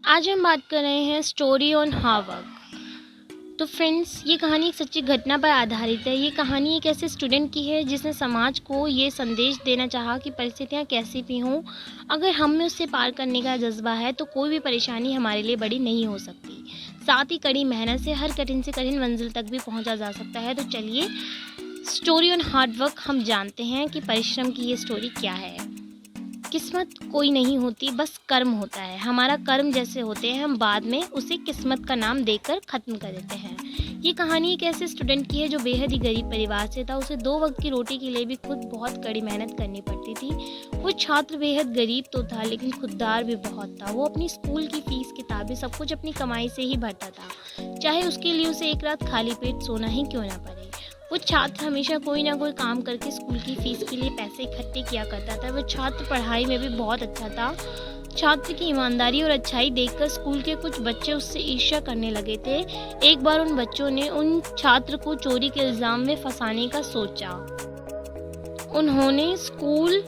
आज हम बात कर रहे हैं स्टोरी ऑन हार्वर्ड। तो फ्रेंड्स, ये कहानी एक सच्ची घटना पर आधारित है। ये कहानी एक ऐसे स्टूडेंट की है जिसने समाज को ये संदेश देना चाहा कि परिस्थितियाँ कैसी भी हों, अगर हम में उससे पार करने का जज्बा है तो कोई भी परेशानी हमारे लिए बड़ी नहीं हो सकती। साथ ही कड़ी मेहनत से हर कठिन से कठिन मंजिल तक भी पहुंचा जा सकता है। तो चलिए स्टोरी ऑन हार्ड वर्क हम जानते हैं कि परिश्रम की ये स्टोरी क्या है। किस्मत कोई नहीं होती, बस कर्म होता है। हमारा कर्म जैसे होते हैं, हम बाद में उसे किस्मत का नाम देकर ख़त्म कर देते हैं। ये कहानी एक ऐसे स्टूडेंट की है जो बेहद ही गरीब परिवार से था। उसे 2 वक्त की रोटी के लिए भी खुद बहुत कड़ी मेहनत करनी पड़ती थी। वो छात्र बेहद गरीब तो था, लेकिन खुददार भी बहुत था। वो अपनी स्कूल की फीस, किताबें, सब कुछ अपनी कमाई से ही भरता था, चाहे उसके लिए उसे एक रात खाली पेट सोना ही क्यों ना पड़े। वो छात्र हमेशा कोई ना कोई काम करके स्कूल की फीस के लिए पैसे इकट्ठे किया करता था। वो छात्र पढ़ाई में भी बहुत अच्छा था। छात्र की ईमानदारी और अच्छाई देखकर स्कूल के कुछ बच्चे उससे ईर्ष्या करने लगे थे। एक बार उन बच्चों ने उन छात्र को चोरी के इल्जाम में फंसाने का सोचा। उन्होंने स्कूल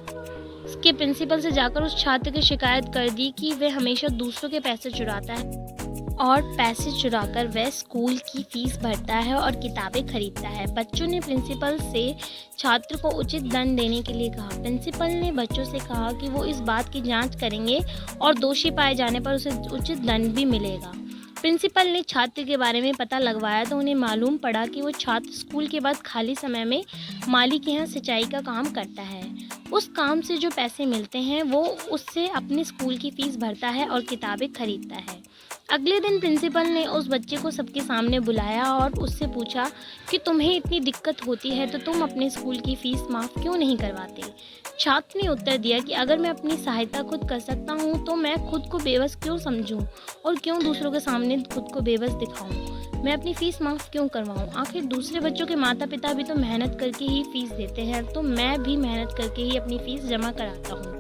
के प्रिंसिपल से जाकर उस छात्र की शिकायत कर दी कि वह हमेशा दूसरों के पैसे चुराता है और पैसे चुराकर वह स्कूल की फीस भरता है और किताबें खरीदता है। बच्चों ने प्रिंसिपल से छात्र को उचित दंड देने के लिए कहा। प्रिंसिपल ने बच्चों से कहा कि वो इस बात की जांच करेंगे और दोषी पाए जाने पर उसे उचित दंड भी मिलेगा। प्रिंसिपल ने छात्र के बारे में पता लगवाया तो उन्हें मालूम पड़ा कि वो छात्र स्कूल के बाद खाली समय में माली के यहाँ सिंचाई का काम करता है। उस काम से जो पैसे मिलते हैं वो उससे अपने स्कूल की फीस भरता है और किताबें खरीदता है। अगले दिन प्रिंसिपल ने उस बच्चे को सबके सामने बुलाया और उससे पूछा कि तुम्हें इतनी दिक्कत होती है तो तुम अपने स्कूल की फीस माफ़ क्यों नहीं करवाते। छात्र ने उत्तर दिया कि अगर मैं अपनी सहायता खुद कर सकता हूँ तो मैं खुद को बेबस क्यों समझूं और क्यों दूसरों के सामने खुद को बेबस दिखाऊं। मैं अपनी फ़ीस माफ़ क्यों करवाऊं। आखिर दूसरे बच्चों के माता पिता भी तो मेहनत करके ही फ़ीस देते हैं, तो मैं भी मेहनत करके ही अपनी फ़ीस जमा कराता हूँ।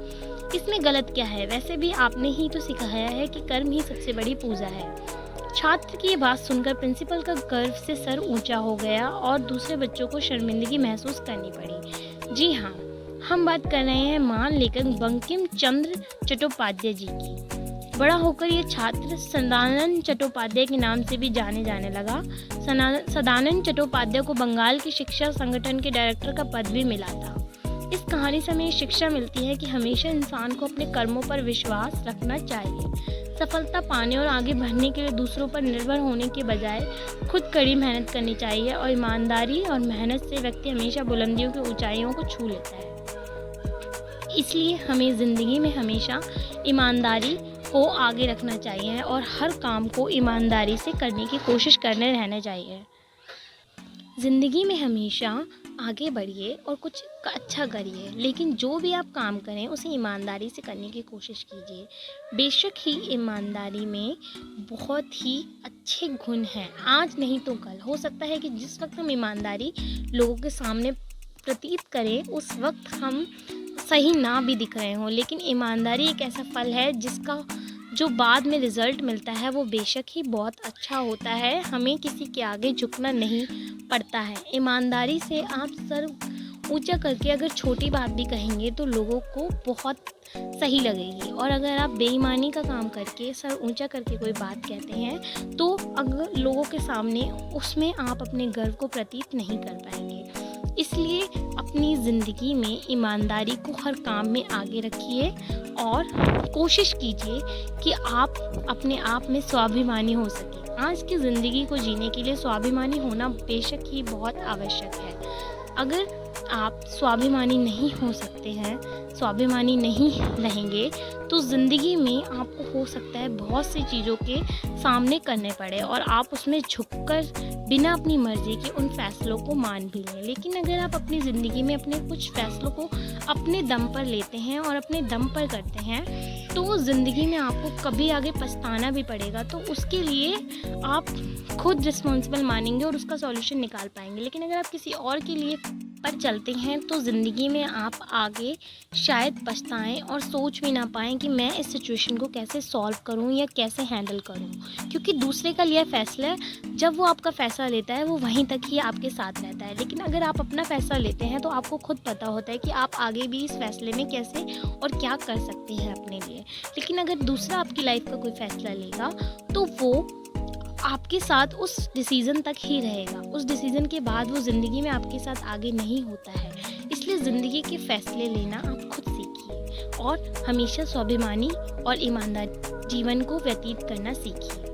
इसमें गलत क्या है। वैसे भी आपने ही तो सिखाया है कि कर्म ही सबसे बड़ी पूजा है। छात्र की ये बात सुनकर प्रिंसिपल का गर्व से सर ऊंचा हो गया और दूसरे बच्चों को शर्मिंदगी महसूस करनी पड़ी। जी हाँ, हम बात कर रहे हैं महान लेखक बंकिम चंद्र चट्टोपाध्याय जी की। बड़ा होकर ये छात्र सदानंद चट्टोपाध्याय के नाम से भी जाने लगा। सदानंद चट्टोपाध्याय को बंगाल की शिक्षा संगठन के डायरेक्टर का पद भी मिला था। इस कहानी से हमें शिक्षा मिलती है कि हमेशा इंसान को अपने कर्मों पर विश्वास रखना चाहिए। सफलता पाने और आगे बढ़ने के लिए दूसरों पर निर्भर होने के बजाय खुद कड़ी मेहनत करनी चाहिए और ईमानदारी और मेहनत से व्यक्ति हमेशा बुलंदियों की ऊंचाइयों को छू लेता है। इसलिए हमें ज़िंदगी में हमेशा ईमानदारी को आगे रखना चाहिए और हर काम को ईमानदारी से करने की कोशिश करने रहना चाहिए। ज़िंदगी में हमेशा आगे बढ़िए और कुछ अच्छा करिए, लेकिन जो भी आप काम करें उसे ईमानदारी से करने की कोशिश कीजिए। बेशक ही ईमानदारी में बहुत ही अच्छे गुण हैं। आज नहीं तो कल हो सकता है कि जिस वक्त हम ईमानदारी लोगों के सामने प्रतीत करें उस वक्त हम सही ना भी दिख रहे हों, लेकिन ईमानदारी एक ऐसा फल है जिसका जो बाद में रिज़ल्ट मिलता है वो बेशक ही बहुत अच्छा होता है। हमें किसी के आगे झुकना नहीं पड़ता है। ईमानदारी से आप सर ऊंचा करके अगर छोटी बात भी कहेंगे तो लोगों को बहुत सही लगेगी, और अगर आप बेईमानी का काम करके सर ऊंचा करके कोई बात कहते हैं तो अगर लोगों के सामने उसमें आप अपने गर्व को प्रतीत नहीं कर पाएंगे। इसलिए अपनी ज़िंदगी में ईमानदारी को हर काम में आगे रखिए और कोशिश कीजिए कि आप अपने आप में स्वाभिमानी हो सकें। आज की ज़िंदगी को जीने के लिए स्वाभिमानी होना बेशक ही बहुत आवश्यक है। अगर आप स्वाभिमानी नहीं हो सकते हैं, स्वाभिमानी नहीं रहेंगे तो ज़िंदगी में आपको हो सकता है बहुत सी चीज़ों के सामने करने पड़े और आप उसमें झुककर बिना अपनी मर्ज़ी के उन फैसलों को मान भी लें। लेकिन अगर आप अपनी ज़िंदगी में अपने कुछ फैसलों को अपने दम पर लेते हैं और अपने दम पर करते हैं तो ज़िंदगी में आपको कभी आगे पछताना भी पड़ेगा, तो उसके लिए आप खुद रिस्पॉन्सिबल मानेंगे और उसका सॉल्यूशन निकाल पाएंगे। लेकिन अगर आप किसी और के लिए पर चलते हैं तो ज़िंदगी में आप आगे शायद पछताएँ और सोच भी ना पाएँ कि मैं इस सिचुएशन को कैसे सॉल्व करूँ या कैसे हैंडल करूँ। क्योंकि दूसरे का लिया फ़ैसला, जब वो आपका फ़ैसला लेता है वो वहीं तक ही आपके साथ रहता है। लेकिन अगर आप अपना फ़ैसला लेते हैं तो आपको खुद पता होता है कि आप आगे भी इस फ़ैसले में कैसे और क्या कर सकते हैं अपने लिए। लेकिन अगर दूसरा आपकी लाइफ़ का कोई फ़ैसला लेगा तो वो आपके साथ उस डिसीज़न तक ही रहेगा। उस डिसीज़न के बाद वो ज़िंदगी में आपके साथ आगे नहीं होता है। इसलिए ज़िंदगी के फ़ैसले लेना आप खुद सीखिए और हमेशा स्वाभिमानी और ईमानदार जीवन को व्यतीत करना सीखिए।